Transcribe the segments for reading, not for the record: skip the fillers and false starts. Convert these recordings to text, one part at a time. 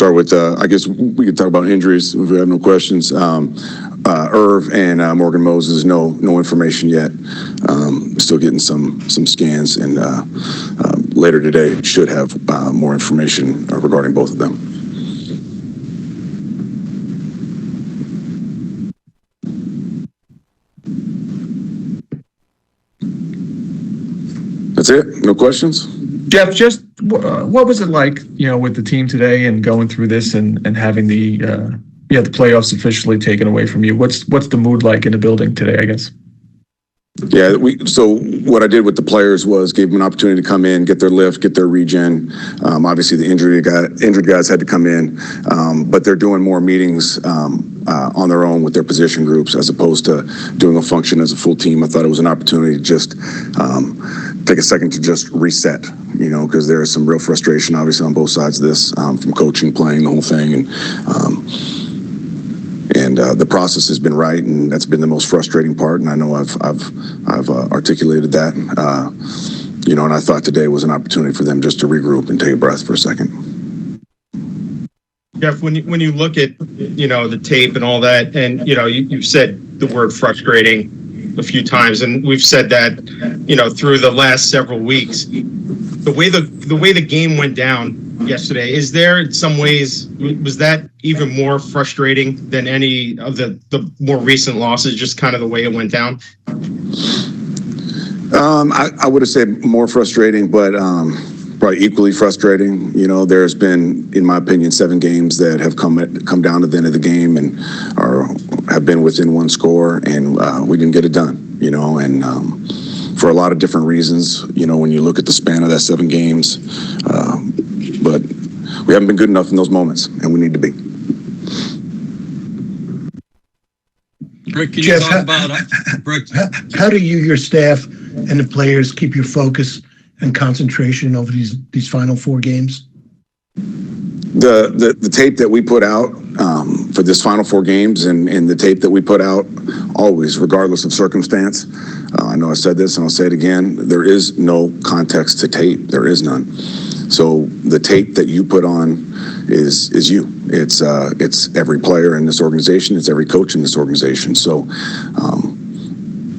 start with, I guess we could talk about injuries if we have no questions. Irv and Morgan Moses, no information yet. Still getting some scans, and later today should have more information regarding both of them. That's it? No questions? Jeff, just what was it like, with the team today and going through this and having the playoffs officially taken away from you? What's the mood like in the building today, I guess? Yeah, so what I did with the players was gave them an opportunity to come in, get their lift, get their regen. Obviously, the injured guys had to come in, but they're doing more meetings on their own with their position groups as opposed to doing a function as a full team. I thought it was an opportunity to just take a second to just reset, because there is some real frustration, obviously, on both sides of this, from coaching, playing, the whole thing, and the process has been right, and that's been the most frustrating part. And I know I've articulated that, and I thought today was an opportunity for them just to regroup and take a breath for a second. Jeff, when you look at the tape and all that, and you've said the word frustrating a few times, and we've said that through the last several weeks. The way the game went down yesterday, is there in some ways, was that even more frustrating than any of the more recent losses, just kind of the way it went down? I would have said more frustrating, but probably equally frustrating. There's been, in my opinion, 7 games that have come down to the end of the game and have been within one score, and we didn't get it done. And for a lot of different reasons. When you look at the span of that 7 games, but we haven't been good enough in those moments, and we need to be. Rick, can Jeff, you talk about Rick? How do you, your staff, and the players keep your focus and concentration over these final 4 games? The tape that we put out for this final 4 games, and the tape that we put out always, regardless of circumstance. I know I said this and I'll say it again. There is no context to tape. There is none. So the tape that you put on is you. It's every player in this organization. It's every coach in this organization. So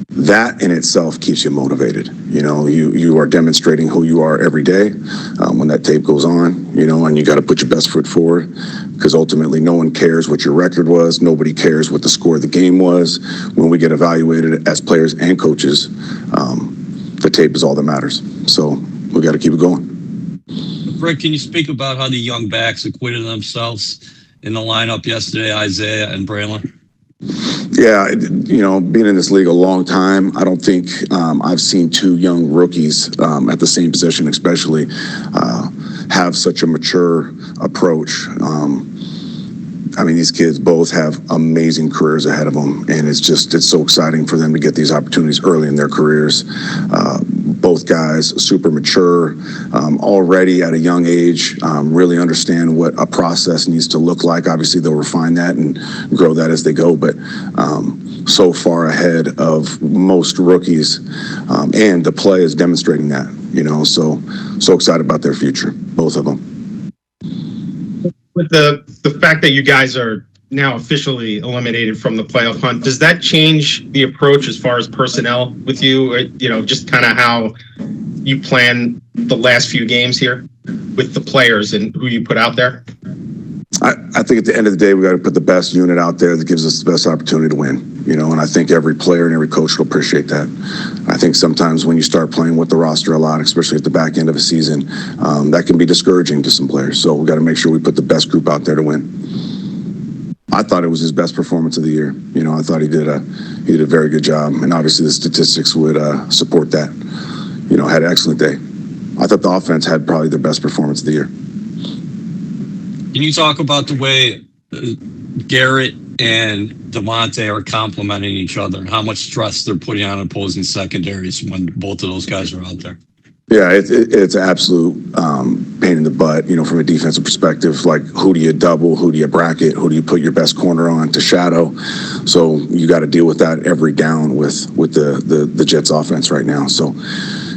that in itself keeps you motivated. You are demonstrating who you are every day when that tape goes on, and you got to put your best foot forward, because ultimately no one cares what your record was. Nobody cares what the score of the game was. When we get evaluated as players and coaches, the tape is all that matters. So we got to keep it going. Rick, can you speak about how the young backs acquitted themselves in the lineup yesterday, Isaiah and Braylon? Yeah, being in this league a long time, I don't think I've seen 2 young rookies at the same position, especially, have such a mature approach. These kids both have amazing careers ahead of them, and it's so exciting for them to get these opportunities early in their careers. Both guys super mature, already at a young age, really understand what a process needs to look like. Obviously, they'll refine that and grow that as they go, but so far ahead of most rookies, and the play is demonstrating that. So excited about their future, both of them. With the fact that you guys are now officially eliminated from the playoff hunt, does that change the approach as far as personnel with you? Just kind of how you plan the last few games here with the players and who you put out there? I think at the end of the day, we got to put the best unit out there that gives us the best opportunity to win. And I think every player and every coach will appreciate that. I think sometimes when you start playing with the roster a lot, especially at the back end of a season, that can be discouraging to some players. So we got to make sure we put the best group out there to win. I thought it was his best performance of the year. I thought he did a very good job, and obviously the statistics would support that. Had an excellent day. I thought the offense had probably their best performance of the year. Can you talk about the way Garrett and Devontae are complementing each other, and how much stress they're putting on opposing secondaries when both of those guys are out there? Yeah, it's an absolute pain in the butt, from a defensive perspective. Like, who do you double? Who do you bracket? Who do you put your best corner on to shadow? So you got to deal with that every down with the Jets offense right now. So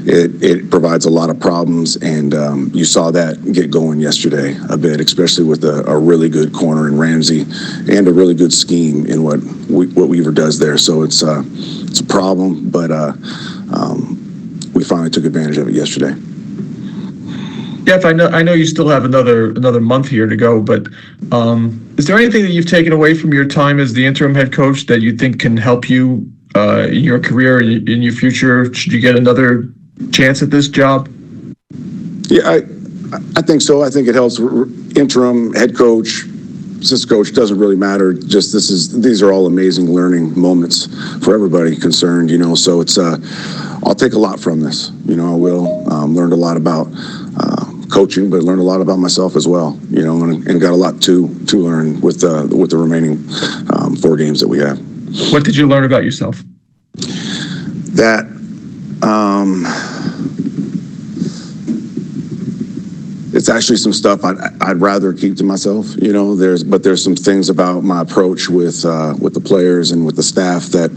it provides a lot of problems, and you saw that get going yesterday a bit, especially with a really good corner in Ramsey and a really good scheme in what Weaver does there. So it's a problem, but we finally took advantage of it yesterday. Jeff, I know you still have another month here to go, but is there anything that you've taken away from your time as the interim head coach that you think can help you in your career, in your future? Should you get another chance at this job? Yeah, I think so. I think it helps. Interim head coach, assistant coach, doesn't really matter. Just these are all amazing learning moments for everybody concerned. So it's I'll take a lot from this. I will learned a lot about coaching, but learned a lot about myself as well. And got a lot to learn with the remaining 4 games that we have. What did you learn about yourself? That it's actually some stuff I'd rather keep to myself. There's some things about my approach with the players and with the staff that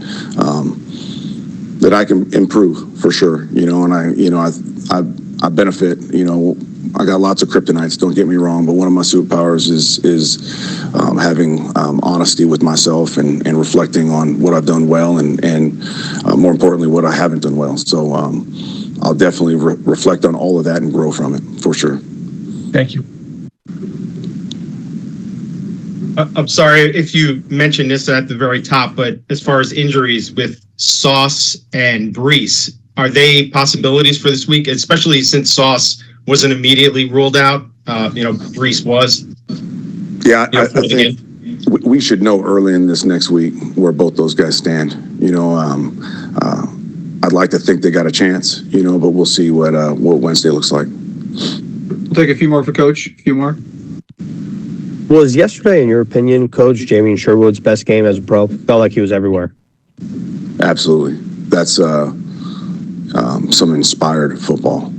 I can improve for sure. And I benefit. I got lots of kryptonites, don't get me wrong, but one of my superpowers is having honesty with myself and reflecting on what I've done well and more importantly, what I haven't done well. So I'll definitely reflect on all of that and grow from it, for sure. Thank you. I'm sorry if you mentioned this at the very top, but as far as injuries with Sauce and Brees, are they possibilities for this week, especially since Sauce wasn't immediately ruled out? Brees was. Yeah, I think we should know early in this next week where both those guys stand. I'd like to think they got a chance, but we'll see what Wednesday looks like. We'll take a few more for Coach. A few more. Was yesterday, in your opinion, Coach Jamie Sherwood's best game as a pro? Felt like he was everywhere. Absolutely. That's some inspired football.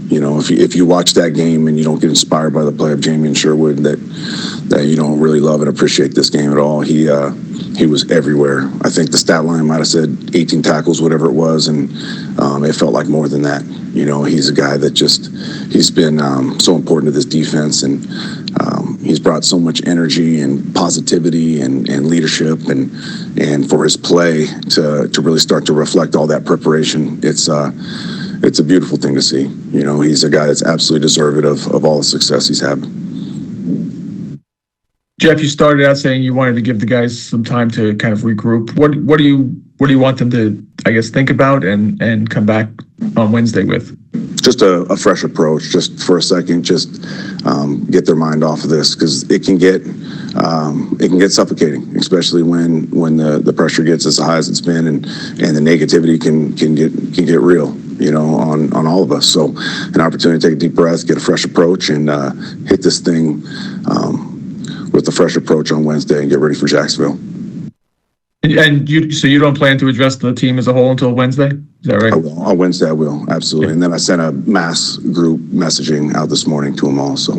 If you watch that game and you don't get inspired by the play of Jamie and Sherwood, that you don't really love and appreciate this game at all. He was everywhere. I think the stat line might have said 18 tackles, whatever it was, and it felt like more than that. He's a guy that he's been so important to this defense, and he's brought so much energy and positivity and leadership, and for his play to really start to reflect all that preparation. It's a beautiful thing to see. He's a guy that's absolutely deserving of all the success he's had. Jeff, you started out saying you wanted to give the guys some time to kind of regroup. What do you want them to, I guess, think about and come back on Wednesday with? Just a fresh approach, just for a second, just get their mind off of this, because it can get suffocating, especially when the pressure gets as high as it's been, and the negativity can get real, on all of us. So an opportunity to take a deep breath, get a fresh approach, and hit this thing with a fresh approach on Wednesday and get ready for Jacksonville. And you don't plan to address the team as a whole until Wednesday? Is that right? I will. On Wednesday, I will. Absolutely. Yeah. And then I sent a mass group messaging out this morning to them all. So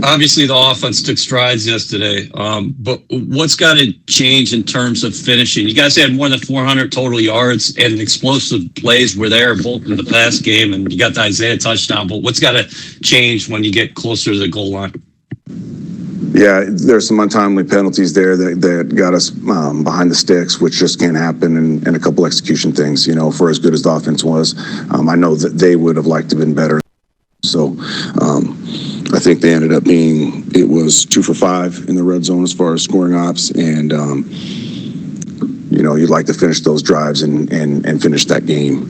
obviously the offense took strides yesterday, but what's got to change in terms of finishing? You guys had more than 400 total yards, and explosive plays were there both in the past game, and you got the Isaiah touchdown. But what's got to change when you get closer to the goal line? Yeah, there's some untimely penalties there that got us behind the sticks, which just can't happen, and a couple execution things, for as good as the offense was. I know that they would have liked to have been better. So I think they ended up it was 2 for 5 in the red zone as far as scoring ops, and you'd like to finish those drives and finish that game.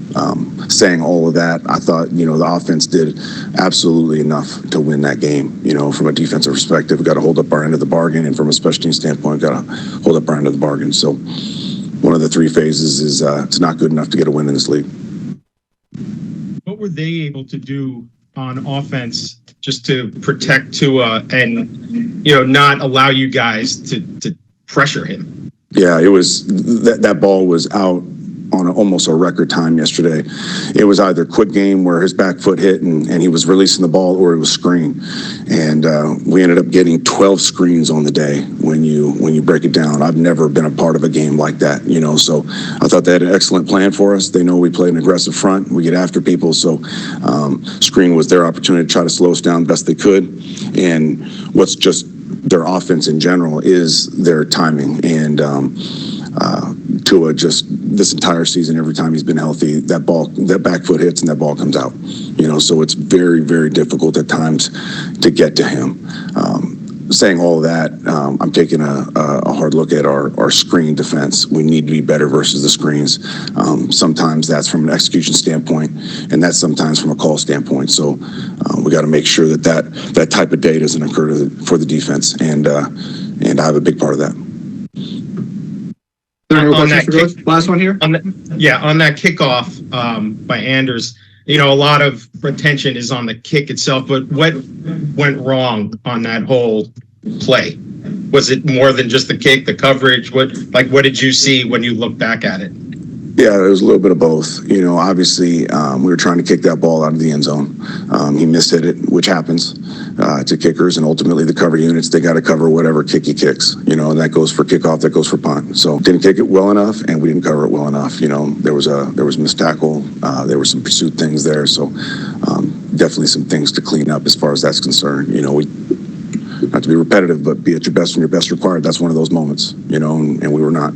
Saying all of that, I thought, the offense did absolutely enough to win that game. From a defensive perspective, we got to hold up our end of the bargain, and from a special team standpoint, got to hold up our end of the bargain. So one of the 3 phases is it's not good enough to get a win in this league. What were they able to do on offense just to protect Tua and, not allow you guys to pressure him? Yeah, it was that ball was out on almost a record time yesterday. It was either quick game where his back foot hit and he was releasing the ball, or it was screen. And we ended up getting 12 screens on the day when you break it down. I've never been a part of a game like that, you know, so I thought they had an excellent plan for us. They know we play an aggressive front. We get after people, so screen was their opportunity to try to slow us down best they could. And what's just their offense in general is their timing. And Tua, just this entire season, every time he's been healthy, that back foot hits and that ball comes out. You know, so it's very, very difficult at times to get to him. Saying all of that, I'm taking a hard look at our screen defense. We need to be better versus the screens. Sometimes that's from an execution standpoint, and that's sometimes from a call standpoint. So we got to make sure that type of day doesn't occur for the defense, and I have a big part of that. On that kick, Last one here. on that kickoff by Anders, you know, a lot of attention is on the kick itself, but what went wrong on that whole play? Was it more than just the kick, the coverage? What did you see when you look back at it? Yeah, it was a little bit of both. You know, obviously, we were trying to kick that ball out of the end zone. He mishit it, which happens to kickers, and ultimately the cover units, they got to cover whatever kick he kicks. You know, and that goes for kickoff, that goes for punt. So didn't kick it well enough, and we didn't cover it well enough. You know, there was missed tackle, there were some pursuit things there. So definitely some things to clean up as far as that's concerned. You know, we not to be repetitive, but be at your best when your best required. That's one of those moments. You know, and we were not.